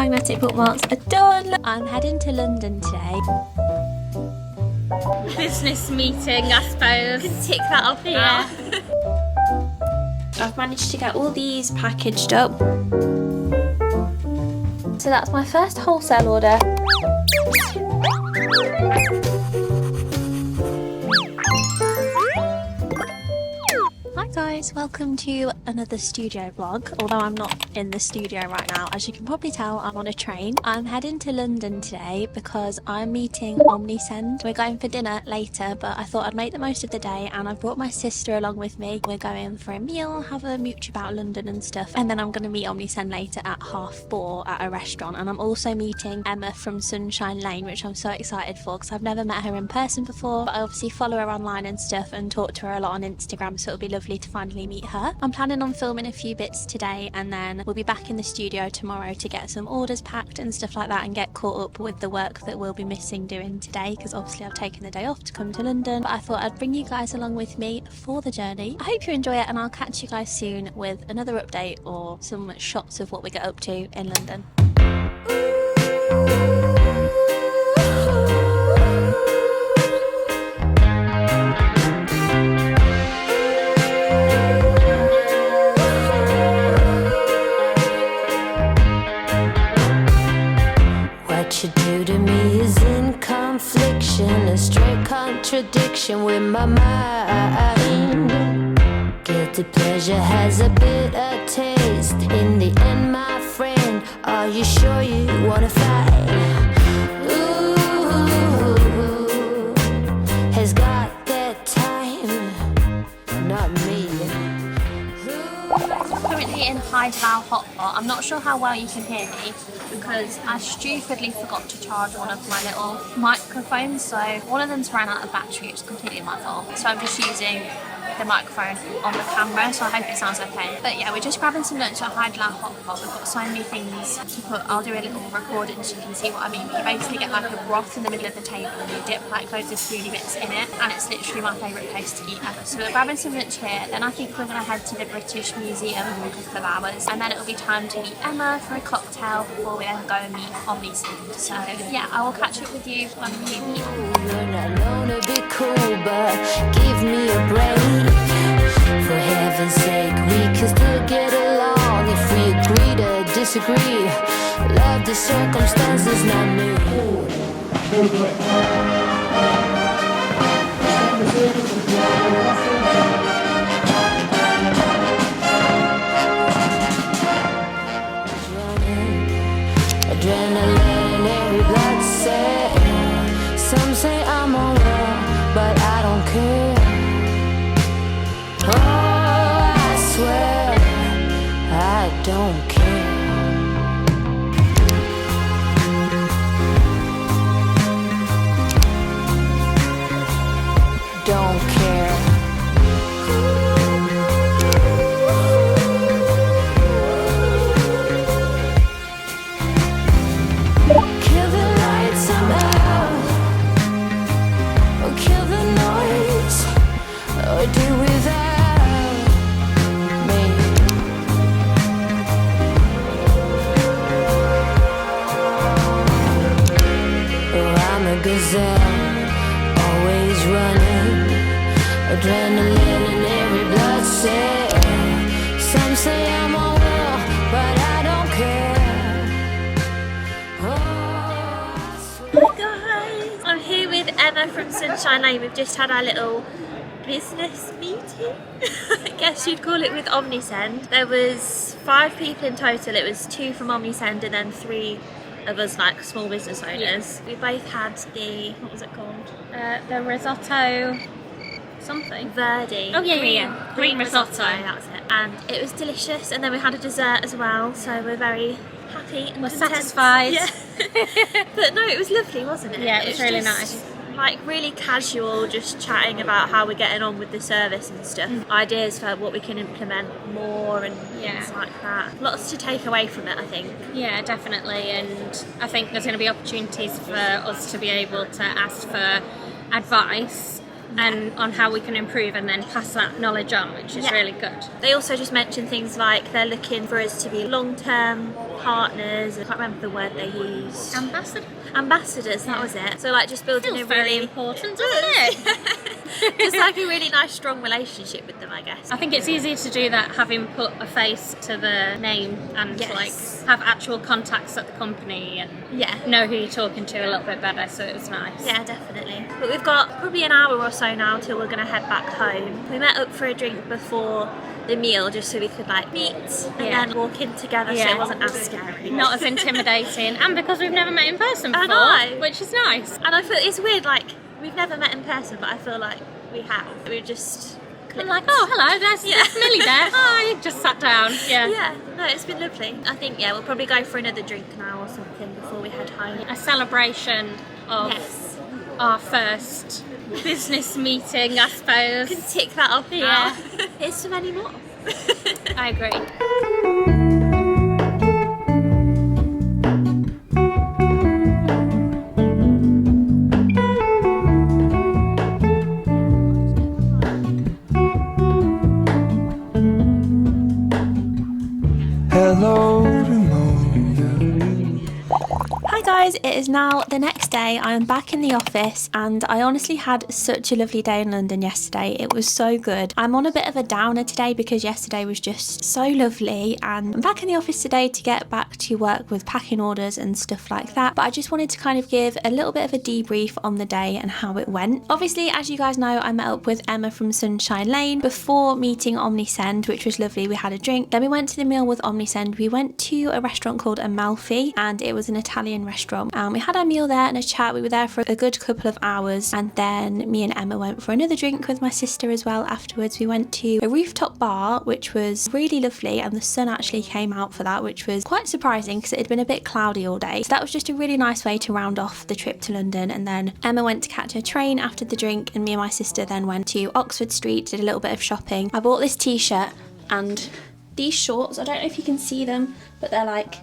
pragmatic bookmarks are done. I'm heading to London today. Business meeting, I suppose. Can tick that off now. I've managed to get all these packaged up. So that's my first wholesale order. Hi guys, welcome to another studio vlog. Although I'm not in the studio right now, as you can probably tell, I'm on a train. I'm heading to London today because I'm meeting OmniSend. We're going for dinner later, but I thought I'd make the most of the day and I've brought my sister along with me. We're going for a meal, have a mooch about London and stuff, and then I'm going to meet OmniSend later at 4:30 at a restaurant. And I'm also meeting Emma from Sunshine Lane, which I'm so excited for because I've never met her in person before, but I obviously follow her online and stuff and talk to her a lot on Instagram, so it'll be lovely to finally meet her. I'm planning on filming a few bits today and then we'll be back in the studio tomorrow to get some orders packed and stuff like that and get caught up with the work that we'll be missing doing today, because obviously I've taken the day off to come to London, but I thought I'd bring you guys along with me for the journey. I hope you enjoy it and I'll catch you guys soon with another update or some shots of what we get up to in London. What you do to me is in confliction, a straight contradiction with my mind. Guilty pleasure has a bitter taste. In the end, my friend, are you sure you wanna fight? Ooh, has got that time, not me. Currently in Hydelow Hotpot. I'm not sure how well you can hear me because I stupidly forgot to charge one of my little microphones, so one of them's ran out of battery, which is completely my fault. So I'm just using the microphone on the camera, so I hope it sounds okay. But yeah, we're just grabbing some lunch at Hydelow Hotpot. We've got so many things to put. I'll do a little recording so you can see what I mean. But you basically get like a broth in the middle of the table and you dip like loads of foodie bits in it, and it's literally my favourite place to eat ever. So we're grabbing some lunch here, then I think we're going to head to the British Museum in a couple of hours, and then it'll be time to meet Emma for a cocktail before we then go and meet OmniSend. So yeah, I will catch up with you when we meet. You're not known to be cool, but give me a break. For heaven's sake, we can still get along if we agree to disagree. Love the circumstances, not me. Adrenaline in every blood cell. Some say I'm alright, but I don't care. Oh, I swear I don't care. Don't care. Kill the lights I'm out, or kill the noise, or do without me. Oh, I'm a gazelle, always running, adrenaline in every blood cell. Some say I'm on well, but I don't care. Oh, I swear. Hi guys, I'm here with Emma from Sunshine Lane. We've just had our little business meeting, I guess you'd call it, with OmniSend. There was 5 people in total. It was 2 from OmniSend and then 3 of us like small business owners. We both had the, what was it called? The risotto something. Verdi. Oh yeah. Green risotto. That's it. And it was delicious. And then we had a dessert as well. So we're very happy and We're content. satisfied. Yeah. But no, it was lovely, wasn't it? Yeah, it was really just, nice. Like really casual, just chatting about how we're getting on with the service and stuff. Ideas for what we can implement more and things like that. Lots to take away from it, I think. Yeah, definitely. And I think there's going to be opportunities for us to be able to ask for advice and on how we can improve, and then pass that knowledge on, which is really good. They also just mentioned things like they're looking for us to be long-term partners. I can't remember the word they used. Ambassadors, that was it. So like just building Feels a very really important, doesn't it? just like a really nice strong relationship with them, I guess. I think it's easier to do that having put a face to the name and like have actual contacts at the company and know who you're talking to a little bit better, so it was nice. Yeah, definitely. But we've got probably an hour or so now till we're going to head back home. We met up for a drink before the meal just so we could like meet and then walk in together so it wasn't as scary. Not as intimidating, and because we've never met in person before, which is nice. And I feel it's weird, like we've never met in person, but I feel like we have. We just I'm like, oh hello, there's Millie there. Hi, just sat down. Yeah, no, it's been lovely. I think we'll probably go for another drink now or something before we head home. A celebration of our first business meeting, I suppose. Can tick that off now. Here's to many more. I agree. Hi guys, it is now the next day. I am back in the office and I honestly had such a lovely day in London yesterday. It was so good. I'm on a bit of a downer today because yesterday was just so lovely, and I'm back in the office today to get back to work with packing orders and stuff like that. But I just wanted to kind of give a little bit of a debrief on the day and how it went. Obviously, as you guys know, I met up with Emma from Sunshine Lane before meeting Omnisend, which was lovely. We had a drink, then we went to the meal with Omnisend. We went to a restaurant called Amalfi and it was an Italian restaurant. We had our meal there and a chat. We were there for a good couple of hours, and then me and Emma went for another drink with my sister as well afterwards. We went to a rooftop bar, which was really lovely, and the sun actually came out for that, which was quite surprising because it had been a bit cloudy all day. So that was just a really nice way to round off the trip to London. And then Emma went to catch her train after the drink, and me and my sister then went to Oxford Street, did a little bit of shopping. I bought this t-shirt and these shorts. I don't know if you can see them, but they're like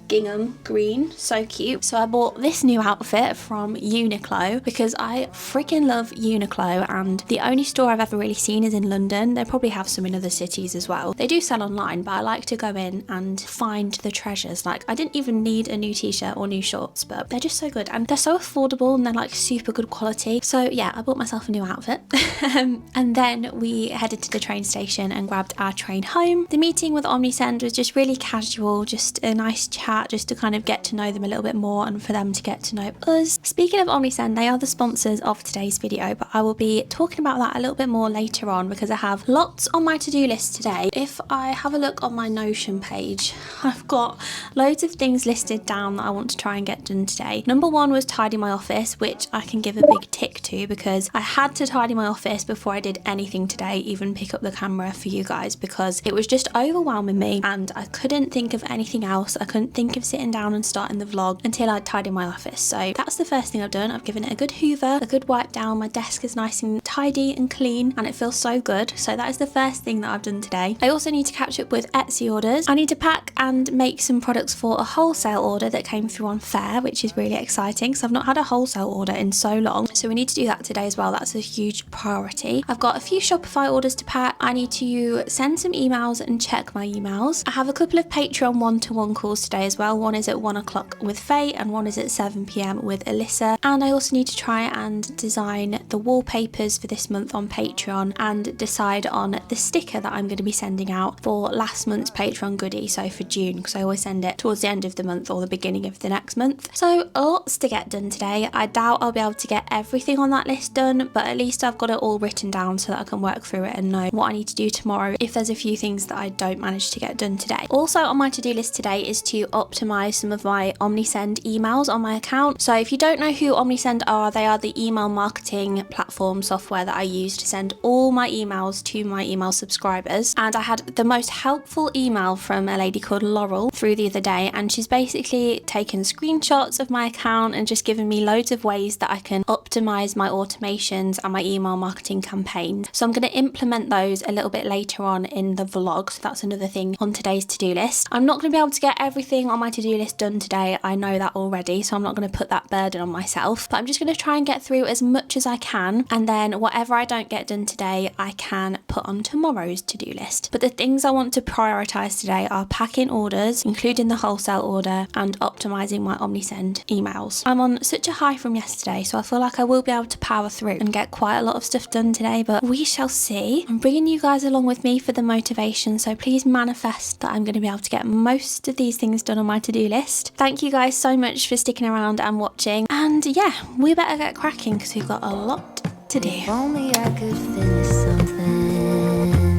gingham green, so cute. So I bought this new outfit from Uniqlo because I freaking love Uniqlo, and the only store I've ever really seen is in London. They probably have some in other cities as well. They do sell online, but I like to go in and find the treasures. Like, I didn't even need a new t-shirt or new shorts, but they're just so good and they're so affordable and they're like super good quality. So yeah, I bought myself a new outfit. And then we headed to the train station and grabbed our train home. The meeting with Omnisend was just really casual, just a nice chat, just to kind of get to know them a little bit more and for them to get to know us. Speaking of Omnisend, they are the sponsors of today's video, but I will be talking about that a little bit more later on because I have lots on my to-do list today. If I have a look on my Notion page, I've got loads of things listed down that I want to try and get done today. Number one was tidy my office, which I can give a big tick to because I had to tidy my office before I did anything today, even pick up the camera for you guys, because it was just overwhelming me and I couldn't think of anything else. I couldn't think of sitting down and starting the vlog until I'd tidied my office. So that's the first thing I've done. I've given it a good hoover, a good wipe down. My desk is nice and tidy and clean and it feels so good. So that is the first thing that I've done today. I also need to catch up with Etsy orders. I need to pack and make some products for a wholesale order that came through on Fair, which is really exciting. So I've not had a wholesale order in so long. So we need to do that today as well. That's a huge priority. I've got a few Shopify orders to pack. I need to send some emails and check my emails. I have a couple of Patreon one-to-one calls today as well. One is at 1 o'clock with Faye and one is at 7 p.m. with Alyssa. And I also need to try and design the wallpapers for this month on Patreon and decide on the sticker that I'm going to be sending out for last month's Patreon goodie, so for June, because I always send it towards the end of the month or the beginning of the next month. So lots to get done today. I doubt I'll be able to get everything on that list done, but at least I've got it all written down so that I can work through it and know what I need to do tomorrow if there's a few things that I don't manage to get done today. Also on my to-do list today is to optimize some of my Omnisend emails on my account. So if you don't know who Omnisend are, they are the email marketing platform software that I use to send all my emails to my email subscribers. And I had the most helpful email from a lady called Laurel through the other day, and she's basically taken screenshots of my account and just given me loads of ways that I can optimize my automations and my email marketing campaigns. So I'm going to implement those a little bit later on in the vlog. So that's another thing on today's to-do list. I'm not going to be able to get everything everything on my to-do list done today. I know that already, so I'm not going to put that burden on myself, but I'm just going to try and get through as much as I can, and then whatever I don't get done today I can put on tomorrow's to-do list. But the things I want to prioritise today are packing orders, including the wholesale order, and optimising my OmniSend emails. I'm on such a high from yesterday, so I feel like I will be able to power through and get quite a lot of stuff done today, but we shall see. I'm bringing you guys along with me for the motivation, so please manifest that I'm going to be able to get most of these things done on my to-do list. Thank you guys so much for sticking around and watching, and yeah, we better get cracking because we've got a lot to do. If only I could finish something,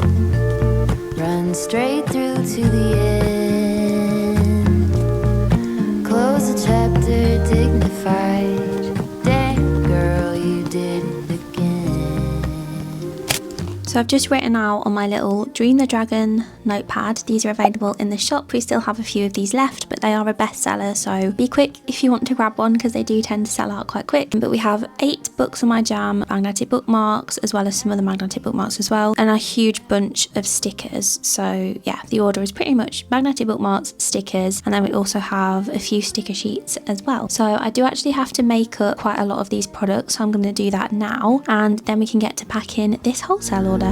run straight through to the end, close a chapter dignified. Damn girl, you did it again. So I've just written out on my little Dream the Dragon notepad. These are available in the shop. We still have a few of these left, but they are a bestseller, so be quick if you want to grab one because they do tend to sell out quite quick. But we have 8 books on my jam, magnetic bookmarks, as well as some other magnetic bookmarks as well, and a huge bunch of stickers. So yeah, the order is pretty much magnetic bookmarks, stickers, and then we also have a few sticker sheets as well. So I do actually have to make up quite a lot of these products, so I'm going to do that now, and then we can get to packing this wholesale order.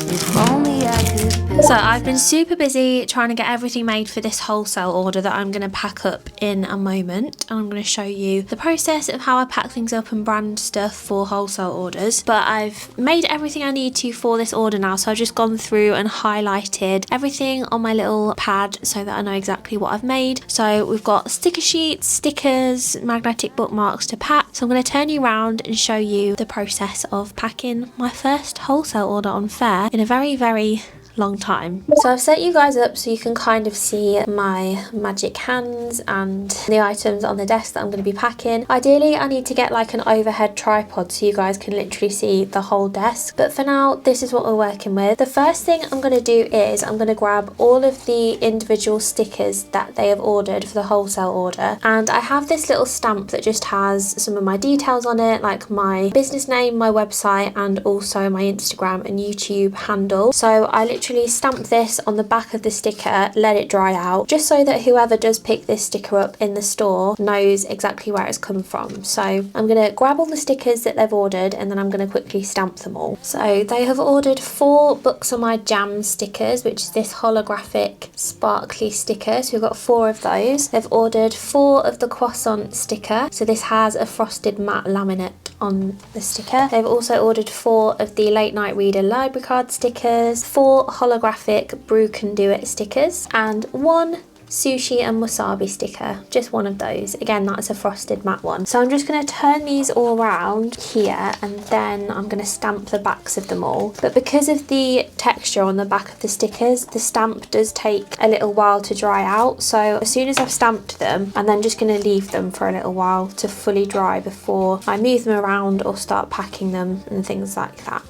If only I could. So I've been super busy trying to get everything made for this wholesale order that I'm going to pack up in a moment, and I'm going to show you the process of how I pack things up and brand stuff for wholesale orders. But I've made everything I need to for this order now, so I've just gone through and highlighted everything on my little pad so that I know exactly what I've made. So we've got sticker sheets, stickers, magnetic bookmarks to pack. So I'm going to turn you around and show you the process of packing my first wholesale order on Faire in a very, very long time. So I've set you guys up so you can kind of see my magic hands and the items on the desk that I'm going to be packing. Ideally I need to get like an overhead tripod so you guys can literally see the whole desk, but for now this is what we're working with. The first thing I'm going to do is I'm going to grab all of the individual stickers that they have ordered for the wholesale order, and I have this little stamp that just has some of my details on it, like my business name, my website, and also my Instagram and YouTube handle. So I literally stamp this on the back of the sticker, let it dry out, just so that whoever does pick this sticker up in the store knows exactly where it's come from. So I'm going to grab all the stickers that they've ordered and then I'm going to quickly stamp them all. So they have ordered 4 books on my jam stickers, which is this holographic sparkly sticker. So we've got 4 of those. They've ordered 4 of the croissant sticker. So this has a frosted matte laminate on the sticker. They've also ordered 4 of the late night reader library card stickers, 4 holographic brew can do it stickers, and 1 sushi and wasabi sticker, just one of those. Again, that's a frosted matte one. So I'm just going to turn these all around here and then I'm going to stamp the backs of them all. But because of the texture on the back of the stickers, the stamp does take a little while to dry out. So as soon as I've stamped them, I'm then just going to leave them for a little while to fully dry before I move them around or start packing them and things like that.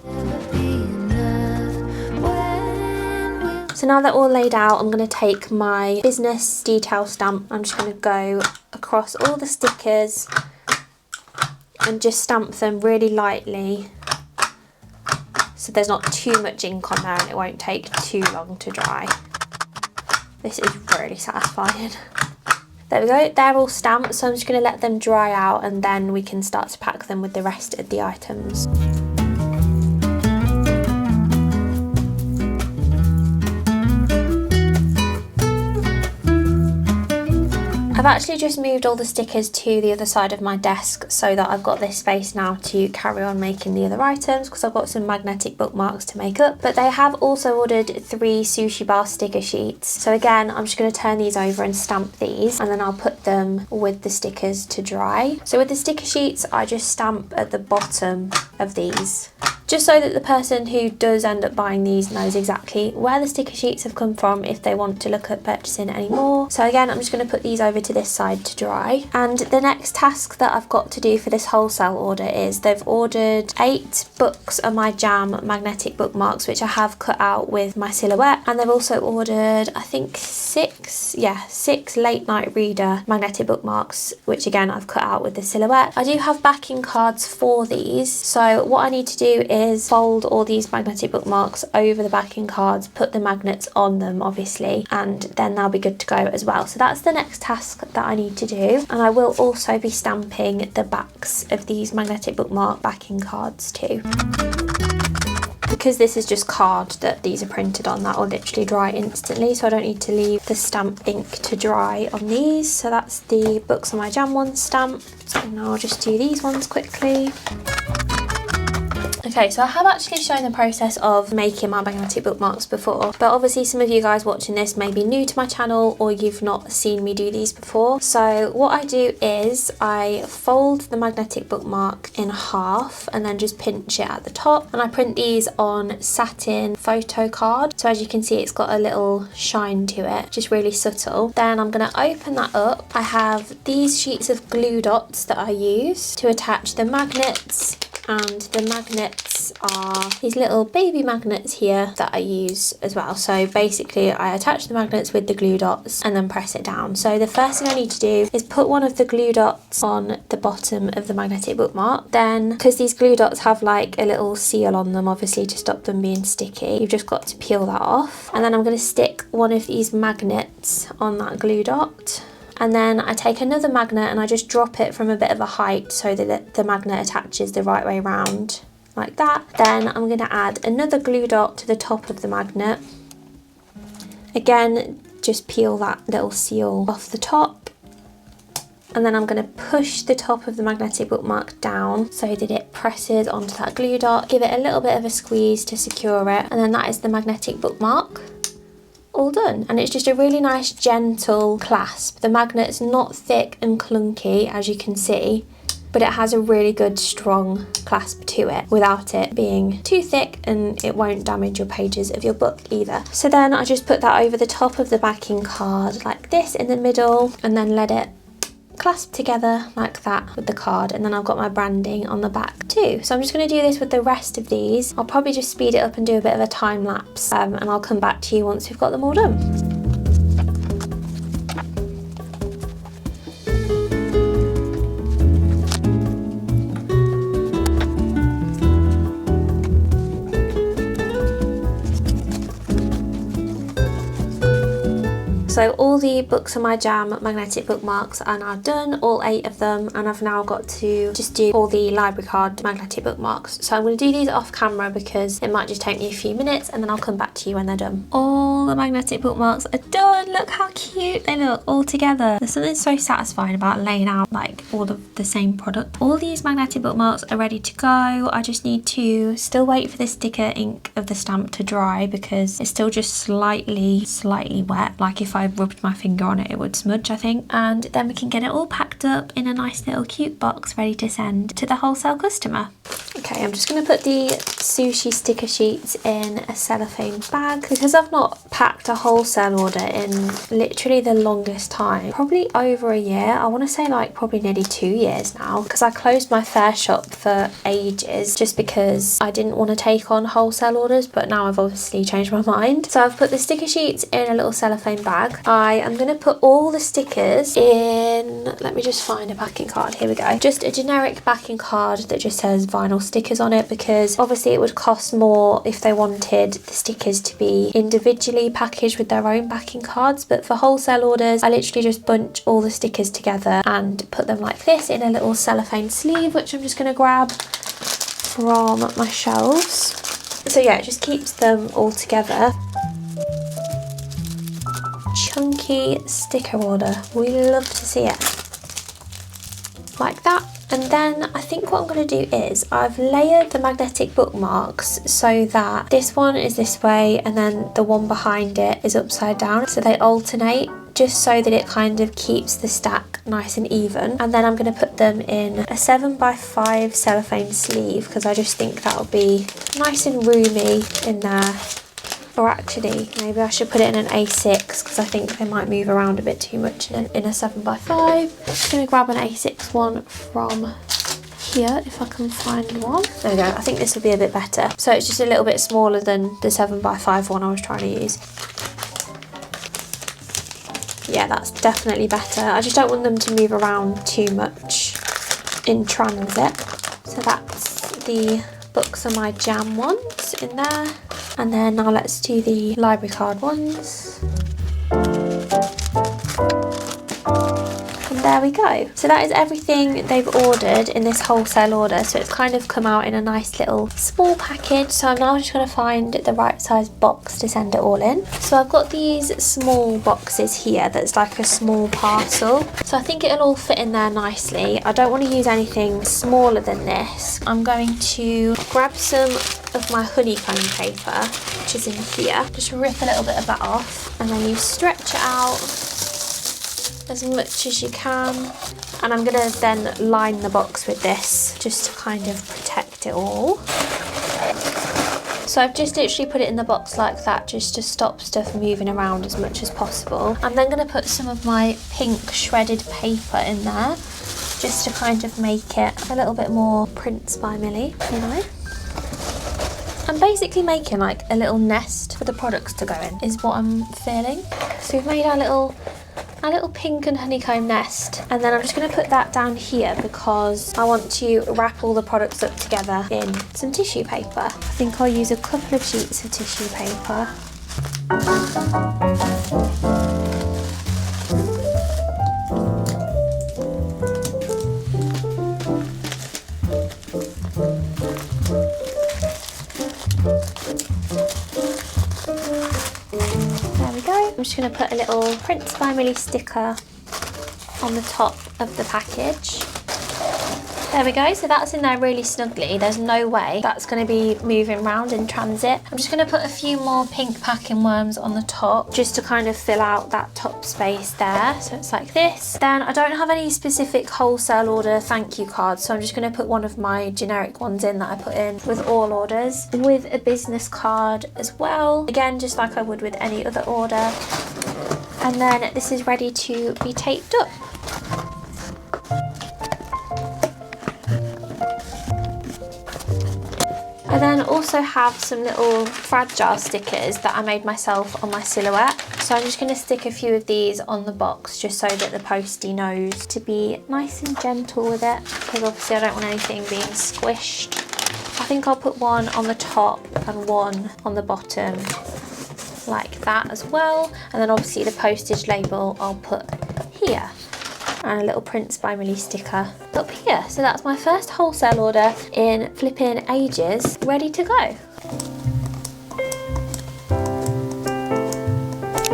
So now they're all laid out, I'm going to take my business detail stamp. I'm just going to go across all the stickers and just stamp them really lightly so there's not too much ink on there and it won't take too long to dry. This is really satisfying. There we go, they're all stamped, so I'm just going to let them dry out and then we can start to pack them with the rest of the items. I've actually just moved all the stickers to the other side of my desk so that I've got this space now to carry on making the other items because I've got some magnetic bookmarks to make up. But they have also ordered 3 sushi bar sticker sheets. So again, I'm just going to turn these over and stamp these and then I'll put them with the stickers to dry. So with the sticker sheets, I just stamp at the bottom of these, just so that the person who does end up buying these knows exactly where the sticker sheets have come from if they want to look at purchasing any more. So again, I'm just going to put these over to this side to dry. And the next task that I've got to do for this wholesale order is they've ordered 8 books of my jam magnetic bookmarks, which I have cut out with my silhouette, and they've also ordered I think 6 late night reader magnetic bookmarks, which again I've cut out with the silhouette. I do have backing cards for these, so what I need to do is fold all these magnetic bookmarks over the backing cards, put the magnets on them obviously, and then they'll be good to go as well. So that's the next task that I need to do, and I will also be stamping the backs of these magnetic bookmark backing cards too. Because this is just card that these are printed on, that will literally dry instantly, so I don't need to leave the stamp ink to dry on these. So that's the Books on My Jam ones stamped, and I'll just do these ones quickly. Okay, so I have actually shown the process of making my magnetic bookmarks before, but obviously some of you guys watching this may be new to my channel or you've not seen me do these before. So what I do is I fold the magnetic bookmark in half and then just pinch it at the top, and I print these on satin photo card. So as you can see, it's got a little shine to it, just really subtle. Then I'm going to open that up. I have these sheets of glue dots that I use to attach the magnets, and the magnets are these little baby magnets here that I use as well. So basically I attach the magnets with the glue dots and then press it down. So the first thing I need to do is put one of the glue dots on the bottom of the magnetic bookmark. Then, because these glue dots have like a little seal on them obviously to stop them being sticky, you've just got to peel that off. And then I'm going to stick one of these magnets on that glue dot. And then I take another magnet and I just drop it from a bit of a height so that the magnet attaches the right way around, like that. Then I'm going to add another glue dot to the top of the magnet. Again, just peel that little seal off the top. And then I'm going to push the top of the magnetic bookmark down so that it presses onto that glue dot. Give it a little bit of a squeeze to secure it. And then that is the magnetic bookmark. All done, and it's just a really nice gentle clasp. The magnet's not thick and clunky as you can see, but it has a really good strong clasp to it without it being too thick, and it won't damage your pages of your book either. So then I just put that over the top of the backing card like this in the middle, and then let it clasp together like that with the card, and then I've got my branding on the back too. So I'm just going to do this with the rest of these. I'll probably just speed it up and do a bit of a time lapse, and I'll come back to you once we've got them all done. So all the Books on My Jam magnetic bookmarks are now done, all 8 of them, and I've now got to just do all the library card magnetic bookmarks. So I'm going to do these off camera because it might just take me a few minutes, and then I'll come back to you when they're done. All the magnetic bookmarks are done. Look how cute they look all together. There's something so satisfying about laying out like all of the same product. All these magnetic bookmarks are ready to go. I just need to still wait for the sticker ink of the stamp to dry because it's still just slightly wet. Like if I rubbed my finger on it, it would smudge, I think. And then we can get it all packed up in a nice little cute box ready to send to the wholesale customer. Okay, I'm just going to put the sushi sticker sheets in a cellophane bag because I've not packed a wholesale order in literally the longest time, probably over a year. I want to say like probably nearly 2 years now, because I closed my fair shop for ages just because I didn't want to take on wholesale orders, but now I've obviously changed my mind. So I've put the sticker sheets in a little cellophane bag. I am going to put all the stickers in, let me just find a backing card, here we go, just a generic backing card that just says vinyl stickers on it, because obviously it would cost more if they wanted the stickers to be individually packaged with their own backing cards. But for wholesale orders, I literally just bunch all the stickers together and put them like this in a little cellophane sleeve, which I'm just going to grab from my shelves. So yeah, it just keeps them all together. Chunky sticker order, we love to see it like that. And then I think what I'm going to do is I've layered the magnetic bookmarks so that this one is this way and then the one behind it is upside down, so they alternate, just so that it kind of keeps the stack nice and even. And then I'm going to put them in a 7x5 cellophane sleeve because I just think that'll be nice and roomy in there. Or actually, maybe I should put it in an A6 because I think they might move around a bit too much in a 7x5. I'm just going to grab an A6 one from here if I can find one. There we go, I think this will be a bit better. So it's just a little bit smaller than the 7x5 one I was trying to use. Yeah, that's definitely better. I just don't want them to move around too much in transit. So that's the book some of my jam ones in there. And then now let's do the library card ones. And there we go. So that is everything they've ordered in this wholesale order. So it's kind of come out in a nice little small package. So I'm now just going to find the right size box to send it all in. So I've got these small boxes here that's like a small parcel. So I think it'll all fit in there nicely. I don't want to use anything smaller than this. I'm going to grab some of my honeycomb paper, which is in here. Just rip a little bit of that off, and then you stretch it out as much as you can, and I'm going to then line the box with this just to kind of protect it all. So I've just literally put it in the box like that just to stop stuff moving around as much as possible. I'm then going to put some of my pink shredded paper in there just to kind of make it a little bit more prints by Millie, you know. I'm basically making like a little nest for the products to go in is what I'm feeling. So we've made our little pink and honeycomb nest, and then I'm just going to put that down here because I want to wrap all the products up together in some tissue paper. I think I'll use a couple of sheets of tissue paper. I'm just going to put a little Prints by Millie sticker on the top of the package. There we go, so that's in there really snugly. There's no way that's going to be moving around in transit. I'm just going to put a few more pink packing worms on the top just to kind of fill out that top space there. So it's like this. Then I don't have any specific wholesale order thank you cards, so I'm just going to put one of my generic ones in that I put in with all orders, with a business card as well. Again, just like I would with any other order. And then this is ready to be taped up. I then also have some little fragile stickers that I made myself on my silhouette. So I'm just going to stick a few of these on the box just so that the postie knows to be nice and gentle with it, because obviously I don't want anything being squished. I think I'll put one on the top and one on the bottom like that as well. And then obviously the postage label I'll put here. And a little Prints by Millie sticker up here. So that's my first wholesale order in flipping ages, ready to go.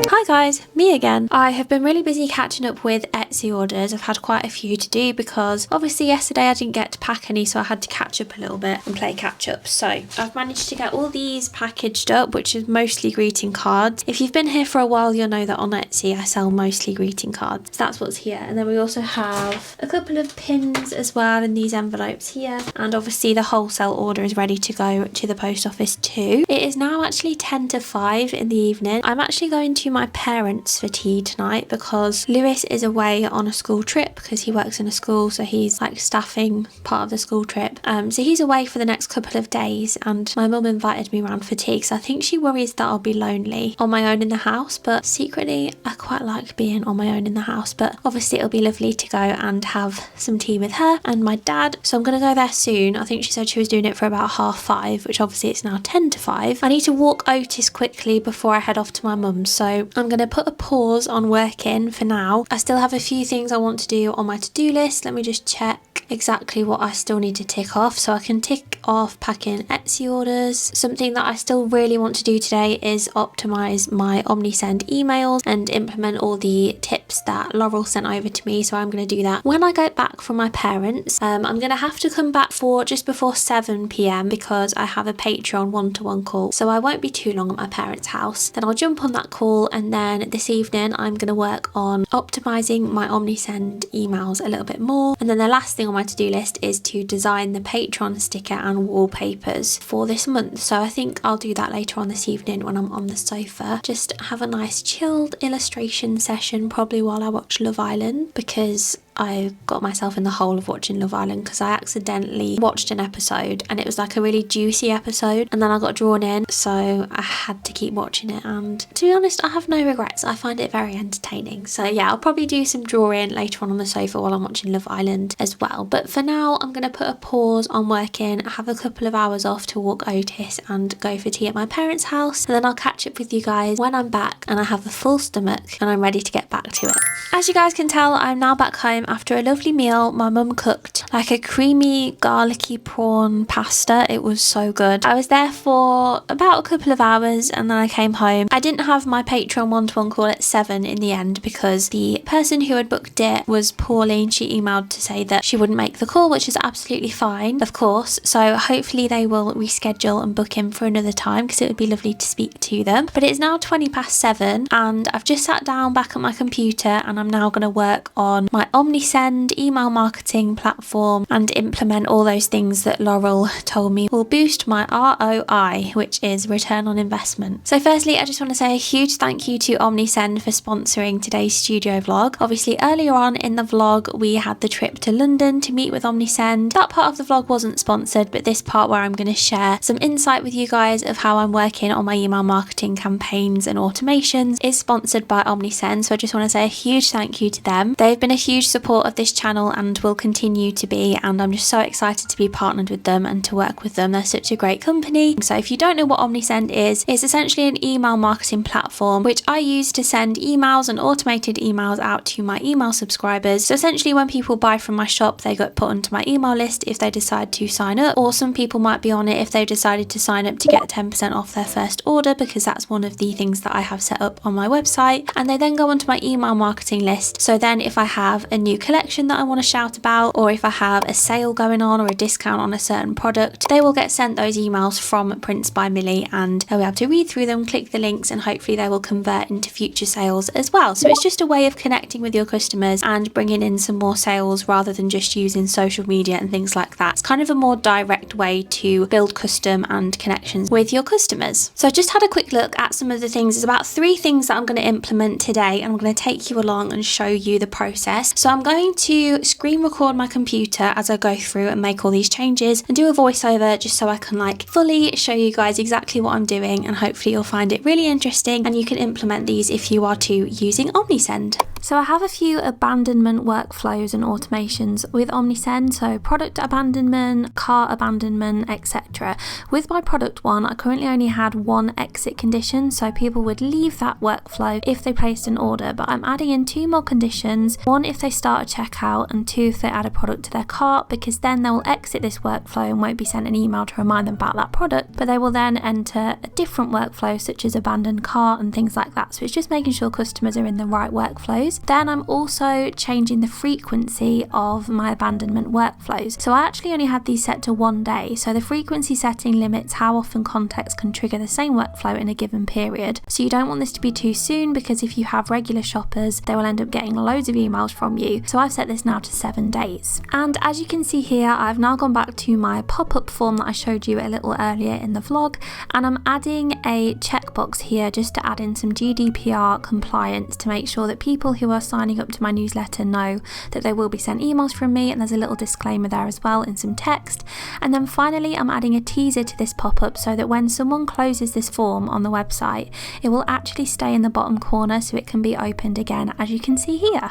Hi guys, me again. I have been really busy catching up with Etsy orders. I've had quite a few to do because obviously yesterday I didn't get to pack any, so I had to catch up a little bit and play catch up. So I've managed to get all these packaged up, which is mostly greeting cards. If you've been here for a while, you'll know that on Etsy I sell mostly greeting cards. So that's what's here. And then we also have a couple of pins as well in these envelopes here. And obviously the wholesale order is ready to go to the post office too. It is now actually 10 to 5 in the evening. I'm actually going to my parents for tea tonight because Lewis is away on a school trip because he works in a school, so he's like staffing part of the school trip. So he's away for the next couple of days, and my mum invited me around for tea because I think she worries that I'll be lonely on my own in the house, but secretly I quite like being on my own in the house. But obviously it'll be lovely to go and have some tea with her and my dad, so I'm going to go there soon. I think she said she was doing it for about 5:30, which obviously it's now 10 to 5. I need to walk Otis quickly before I head off to my mum's, so I'm going to put a pause on working for now. I still have a few things I want to do on my to-do list. Let me just check exactly what I still need to tick off. So I can tick off packing Etsy orders. Something that I still really want to do today is optimize my OmniSend emails and implement all the tips that Laurel sent over to me. So I'm going to do that when I get back from my parents. I'm going to have to come back for just before 7 p.m. because I have a Patreon one-to-one call. So I won't be too long at my parents' house. Then I'll jump on that call, and then this evening I'm going to work on optimizing my OmniSend emails a little bit more. And then the last thing on my to-do list is to design the Patreon sticker and wallpapers for this month. So I think I'll do that later on this evening when I'm on the sofa. Just have a nice chilled illustration session, probably while I watch Love Island, because I got myself in the hole of watching Love Island because I accidentally watched an episode and it was like a really juicy episode, and then I got drawn in, so I had to keep watching it, and to be honest I have no regrets. I find it very entertaining. So yeah, I'll probably do some drawing later on the sofa while I'm watching Love Island as well, but for now I'm going to put a pause on working, have a couple of hours off to walk Otis and go for tea at my parents' house, and then I'll catch up with you guys when I'm back and I have a full stomach and I'm ready to get back to it. As you guys can tell, I'm now back home after a lovely meal. My mum cooked like a creamy garlicky prawn pasta. It was so good. I was there for about a couple of hours and then I came home. I didn't have my Patreon one-to-one call at 7 in the end because the person who had booked it was poorly, and she emailed to say that she wouldn't make the call, which is absolutely fine, of course. So hopefully they will reschedule and book in for another time because it would be lovely to speak to them. But it's now 7:20 and I've just sat down back at my computer and I'm now going to work on my OmniSend email marketing platform and implement all those things that Laurel told me will boost my ROI, which is return on investment. So firstly, I just want to say a huge thank you to OmniSend for sponsoring today's studio vlog. Obviously earlier on in the vlog we had the trip to London to meet with OmniSend. That part of the vlog wasn't sponsored, but this part where I'm going to share some insight with you guys of how I'm working on my email marketing campaigns and automations is sponsored by OmniSend. So I just want to say a huge thank you to them. They've been a huge support of this channel and will continue to be, and I'm just so excited to be partnered with them and to work with them. They're such a great company. So if you don't know what OmniSend is, it's essentially an email marketing platform which I use to send emails and automated emails out to my email subscribers. So essentially when people buy from my shop, they get put onto my email list if they decide to sign up, or some people might be on it if they decided to sign up to get 10% off their first order, because that's one of the things that I have set up on my website, and they then go onto my email marketing list. So then if I have a new collection that I want to shout about, or if I have a sale going on or a discount on a certain product, they will get sent those emails from Prince by Millie, and they'll be able to read through them, click the links, and hopefully they will convert into future sales as well. So it's just a way of connecting with your customers and bringing in some more sales rather than just using social media and things like that. It's kind of a more direct way to build custom and connections with your customers. So I just had a quick look at some of the things. There's about 3 things that I'm going to implement today, and I'm going to take you along and show you the process. So I'm going to screen record my computer as I go through and make all these changes and do a voiceover just so I can like fully show you guys exactly what I'm doing, and hopefully you'll find it really interesting and you can implement these if you are too using OmniSend. So I have a few abandonment workflows and automations with OmniSend, so product abandonment, cart abandonment, etc. With my product one, I currently only had 1 exit condition, so people would leave that workflow if they placed an order, but I'm adding in 2 more conditions, 1 if they start a checkout and 2 if they add a product to their cart, because then they will exit this workflow and won't be sent an email to remind them about that product, but they will then enter a different workflow such as abandoned cart and things like that. So it's just making sure customers are in the right workflows. Then I'm also changing the frequency of my abandonment workflows. So I actually only had these set to 1 day. So the frequency setting limits how often contacts can trigger the same workflow in a given period. So you don't want this to be too soon, because if you have regular shoppers, they will end up getting loads of emails from you. So I've set this now to 7 days. And as you can see here, I've now gone back to my pop-up form that I showed you a little earlier in the vlog, and I'm adding a checkbox here just to add in some GDPR compliance to make sure that people who are signing up to my newsletter know that they will be sent emails from me, and there's a little disclaimer there as well in some text. And then finally I'm adding a teaser to this pop-up so that when someone closes this form on the website, it will actually stay in the bottom corner so it can be opened again, as you can see here.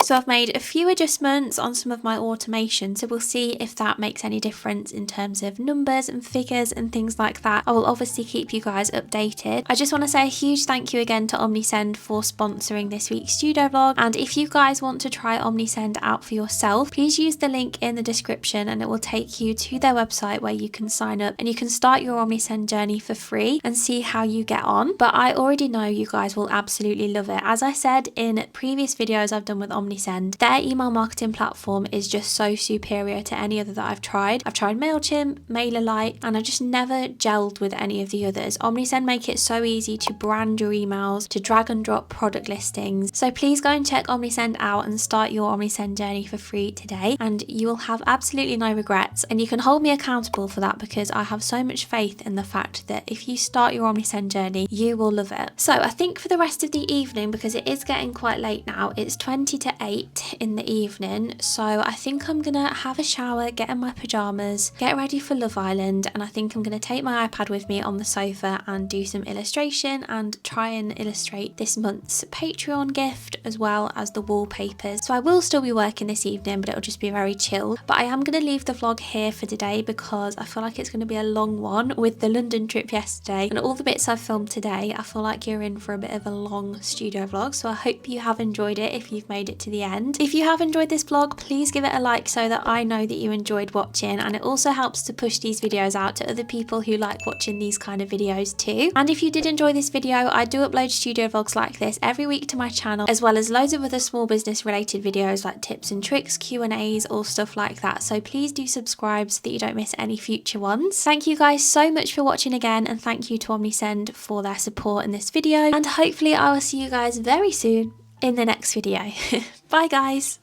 So I've made a few adjustments on some of my automation, so we'll see if that makes any difference in terms of numbers and figures and things like that. I will obviously keep you guys updated. I just want to say a huge thank you again to OmniSend for sponsoring this week's studio vlog, and if you guys want to try OmniSend out for yourself, please use the link in the description and it will take you to their website where you can sign up and you can start your OmniSend journey for free and see how you get on. But I already know you guys will absolutely love it. As I said in previous videos I've done with OmniSend, OmniSend. Their email marketing platform is just so superior to any other that I've tried. I've tried MailChimp, MailerLite, and I just never gelled with any of the others. OmniSend make it so easy to brand your emails, to drag and drop product listings. So please go and check OmniSend out and start your OmniSend journey for free today, and you will have absolutely no regrets. And you can hold me accountable for that, because I have so much faith in the fact that if you start your OmniSend journey, you will love it. So I think for the rest of the evening, because it is getting quite late now, it's 20 to 8 in the evening, so I think I'm gonna have a shower, get in my pajamas, get ready for Love Island, and I think I'm gonna take my iPad with me on the sofa and do some illustration and try and illustrate this month's Patreon gift as well as the wallpapers. So I will still be working this evening, but it'll just be very chill. But I am going to leave the vlog here for today, because I feel like it's going to be a long one with the London trip yesterday and all the bits I've filmed today. I feel like you're in for a bit of a long studio vlog, so I hope you have enjoyed it if you've made it to the end. If you have enjoyed this vlog, please give it a like so that I know that you enjoyed watching, and it also helps to push these videos out to other people who like watching these kind of videos too. And if you did enjoy this video, I do upload studio vlogs like this every week to my channel, as well as loads of other small business related videos like tips and tricks, Q&As, all stuff like that. So please do subscribe so that you don't miss any future ones. Thank you guys so much for watching again, and thank you to OmniSend for their support in this video, and hopefully I will see you guys very soon in the next video. Bye guys.